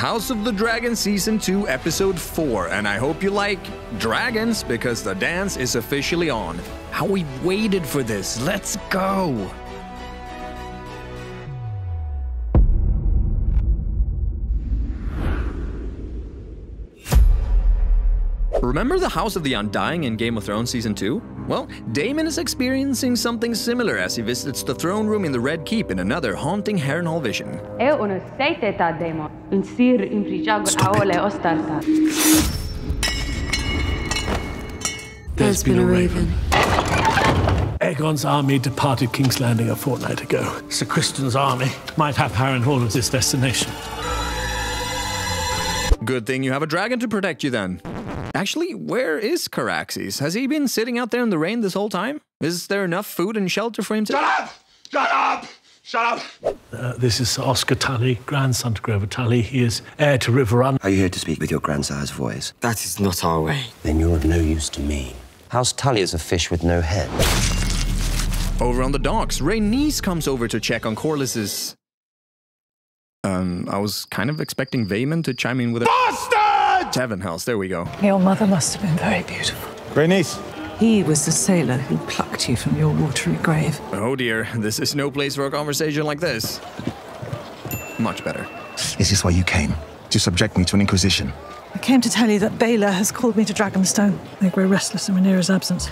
House of the Dragon Season 2, Episode 4, and I hope you like dragons because the dance is officially on. How we waited for this. Let's go! Remember the House of the Undying in Game of Thrones Season 2? Well, Daemon is experiencing something similar as he visits the throne room in the Red Keep in another haunting Harrenhal vision. There's been a raven. Aegon's army departed King's Landing a fortnight ago. Sir Criston's army might have Harrenhal as its destination. Good thing you have a dragon to protect you then. Actually, where is Caraxes? Has he been sitting out there in the rain this whole time? Is there enough food and shelter for him to— Shut up! Shut up! Shut up! This is Sir Oscar Tully, grandson to Grover Tully. He is heir to River Run. Are you here to speak with your grandsire's voice? That is not our way. Then you're of no use to me. House Tully is a fish with no head. Over on the docks, Rhaenys comes over to check on Corlys's— I was kind of expecting Vaemond to chime in with a— Bastard! Tavern House, there we go. Your mother must have been very beautiful. Rhaenys. He was the sailor who plucked you from your watery grave. Oh dear, this is no place for a conversation like this. Much better. Is this why you came? To subject me to an inquisition? I came to tell you that Baela has called me to Dragonstone. They grow restless in Rhaenyra's absence.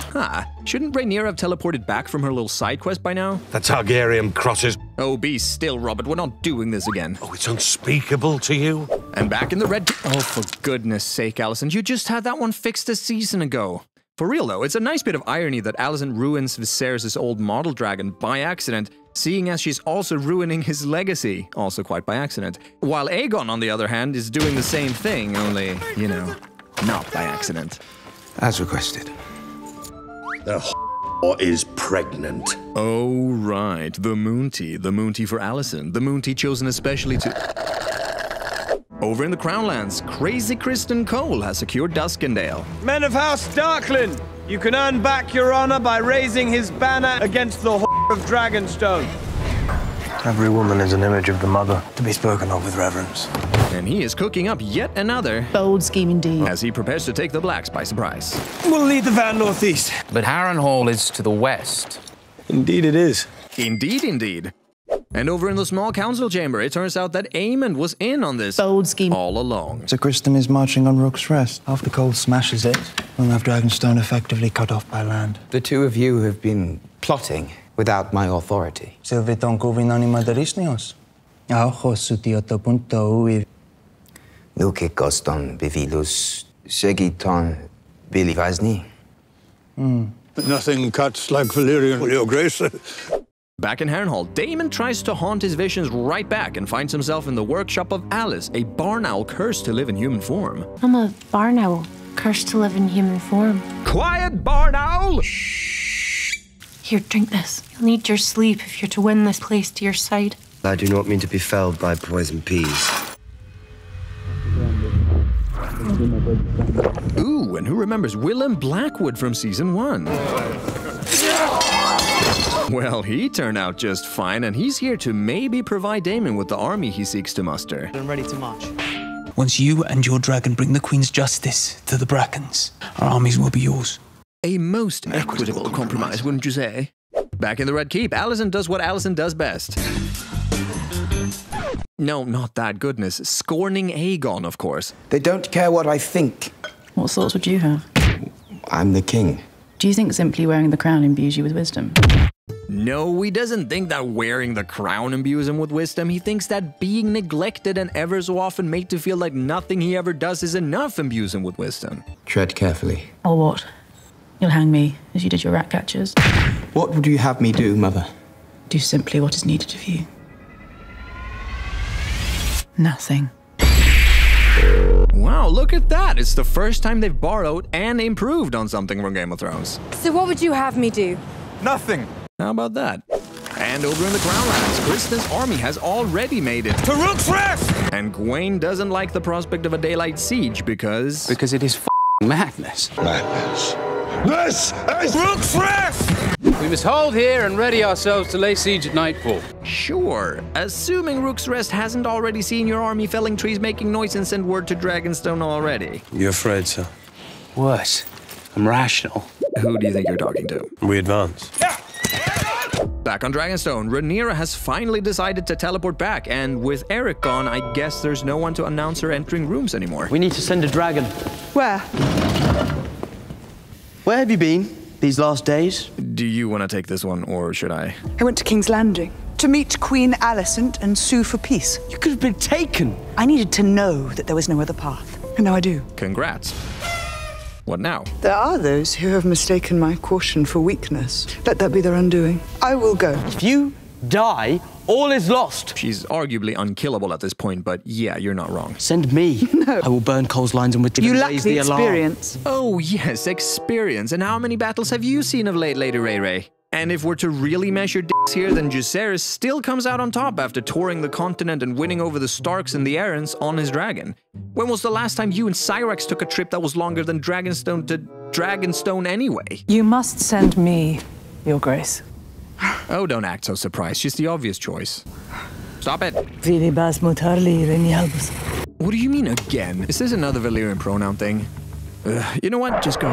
Shouldn't Rhaenyra have teleported back from her little side quest by now? The Targaryen crosses. Oh, be still, Robert. We're not doing this again. Oh, it's unspeakable to you. And back in the Red... Oh, for goodness sake, Alicent. You just had that one fixed a season ago. For real, though, it's a nice bit of irony that Alicent ruins Viserys' old model dragon by accident, seeing as she's also ruining his legacy, also quite by accident. While Aegon, on the other hand, is doing the same thing, only, you know, not by accident. As requested. The whore is pregnant. Oh, right. The moon tea. The moon tea for Alicent. The moon tea chosen especially to... Over in the Crownlands, crazy Criston Cole has secured Duskendale. Men of House Darkland, you can earn back your honor by raising his banner against the whore of Dragonstone. Every woman is an image of the mother, to be spoken of with reverence. And he is cooking up yet another Bold scheme indeed. as he prepares to take the Blacks by surprise. We'll lead the van northeast. But Harrenhal is to the west. Indeed it is. Indeed, indeed. And over in the small council chamber, it turns out that Aemond was in on this Bold scheme all along. Sir Criston is marching on Rook's Rest. After Cole smashes it, we'll have Dragonstone effectively cut off by land. The two of you have been plotting without my authority. Silviton kuvinani madarisnios. Aojos sutioto punto uiv. Nuke koston bivilus segiton bilivazni. Nothing cuts like Valyrian, your grace. Back in Harrenhal, Daemon tries to haunt his visions right back and finds himself in the workshop of Alice, a barn owl cursed to live in human form. I'm a barn owl, cursed to live in human form. Quiet, barn owl! Here, drink this. You'll need your sleep if you're to win this place to your side. I do not mean to be felled by poison peas. Ooh, and who remembers Willem Blackwood from Season 1? Well, he turned out just fine, and he's here to maybe provide Daemon with the army he seeks to muster. I'm ready to march. Once you and your dragon bring the Queen's justice to the Brackens, our armies will be yours. A most equitable compromise, wouldn't you say? Back in the Red Keep, Alicent does what Alicent does best. No, not that, goodness. Scorning Aegon, of course. They don't care what I think. What thoughts would you have? I'm the king. Do you think simply wearing the crown imbues you with wisdom? No, he doesn't think that wearing the crown imbues him with wisdom. He thinks that being neglected and ever so often made to feel like nothing he ever does is enough imbues him with wisdom. Tread carefully. Or what? You'll hang me, as you did your rat catchers. What would you have me do, Mother? Do simply what is needed of you. Nothing. Wow, look at that! It's the first time they've borrowed and improved on something from Game of Thrones. So what would you have me do? Nothing. How about that? And over in the Crownlands, Criston's army has already made it To Rook's Rest! And Gwaine doesn't like the prospect of a daylight siege because Because it is madness. Madness. This is Rook's Rest! We must hold here and ready ourselves to lay siege at nightfall. Sure, assuming Rook's Rest hasn't already seen your army felling trees, making noise, and sent word to Dragonstone already. You're afraid, sir? Worse, I'm rational. Who do you think you're talking to? We advance. Back on Dragonstone, Rhaenyra has finally decided to teleport back, and with Eric gone, I guess there's no one to announce her entering rooms anymore. We need to send a dragon. Where? Where have you been these last days? Do you want to take this one, or should I? I went to King's Landing to meet Queen Alicent and sue for peace. You could have been taken. I needed to know that there was no other path, and now I do. Congrats. What now? There are those who have mistaken my caution for weakness. Let that be their undoing. I will go. If you die, all is lost. She's arguably unkillable at this point, but yeah, you're not wrong. Send me. No. I will burn Cole's lines and with You lack the experience. Oh yes, experience. And how many battles have you seen of late, Lady Ray Ray? And if we're to really measure dicks here, then Jacaerys still comes out on top after touring the continent and winning over the Starks and the Arryns on his dragon. When was the last time you and Cyrax took a trip that was longer than Dragonstone to Dragonstone anyway? You must send me, Your Grace. Oh, don't act so surprised. She's the obvious choice. Stop it. What do you mean again? Is this another Valyrian pronoun thing? You know what? Just go.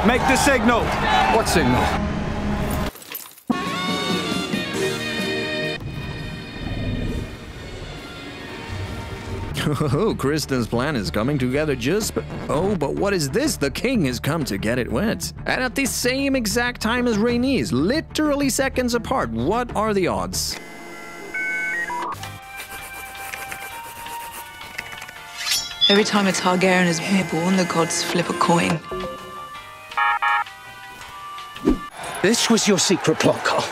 Make the signal. What signal? Oh, Kristen's plan is coming together but what is this? The king has come to get it wet. And at the same exact time as Rhaenys, literally seconds apart. What are the odds? Every time a Targaryen is born, the gods flip a coin. This was your secret plot, Cole.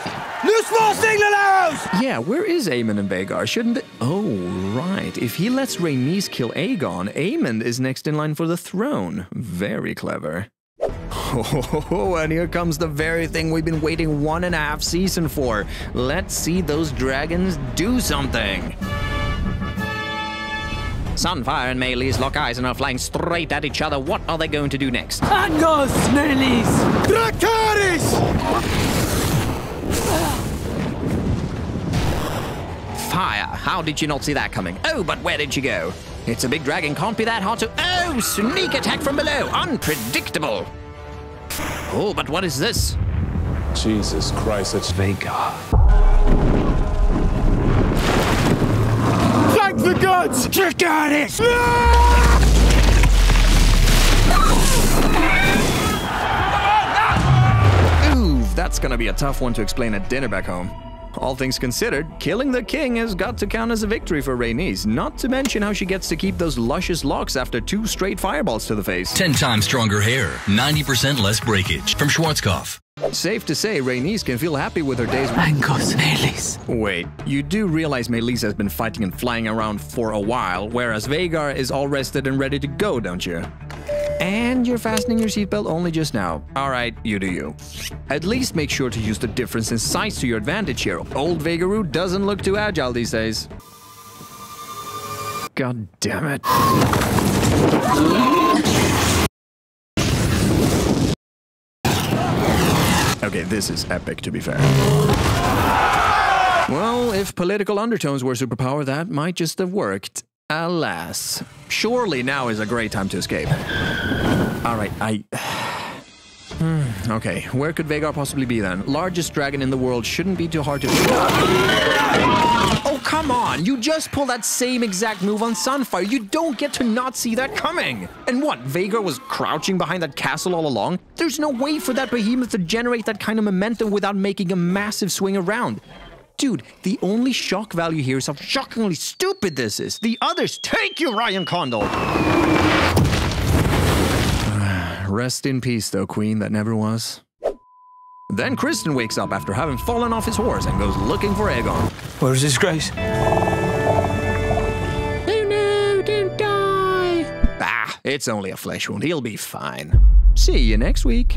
Loose more signal arrows! Yeah, where is Aemon and Vhagar? Shouldn't it? Oh, right. If he lets Rhaenys kill Aegon, Aemon is next in line for the throne. Very clever. Oh, and here comes the very thing we've been waiting 1.5 seasons for. Let's see those dragons do something. Sunfire and Meleys lock eyes and are flying straight at each other. What are they going to do next? Angos, Meleys! Dracarys! Fire! How did you not see that coming? Oh, but where did you go? It's a big dragon, can't be that hard to... Oh, sneak attack from below! Unpredictable! Oh, but what is this? Jesus Christ, it's Vhagar. Thank the gods! Dracarys! Ooh, that's gonna be a tough one to explain at dinner back home. All things considered, killing the king has got to count as a victory for Rhaenys, not to mention how she gets to keep those luscious locks after 2 straight fireballs to the face. 10 times stronger hair, 90% less breakage. From Schwarzkopf. Safe to say, Rhaenys can feel happy with her days. Angos, Meleys. Wait, you do realize Meleys has been fighting and flying around for a while, whereas Vhagar is all rested and ready to go, don't you? And you're fastening your seatbelt only just now. Alright, you do you. At least make sure to use the difference in size to your advantage here. Old Vhagaroo doesn't look too agile these days. God damn it. Okay, this is epic, to be fair. Well, if political undertones were superpower, that might just have worked. Alas. Surely now is a great time to escape. Alright, okay, where could Vhagar possibly be then? Largest dragon in the world shouldn't be too hard to... Oh, come on! You just pulled that same exact move on Sunfire. You don't get to not see that coming! And what, Vhagar was crouching behind that castle all along? There's no way for that behemoth to generate that kind of momentum without making a massive swing around. Dude, the only shock value here is how shockingly stupid this is. The others take you, Ryan Condal! Rest in peace, though, Queen that never was. Then Kristen wakes up after having fallen off his horse and goes looking for Aegon. Where's his grace? Oh no, don't die! Ah, it's only a flesh wound. He'll be fine. See you next week.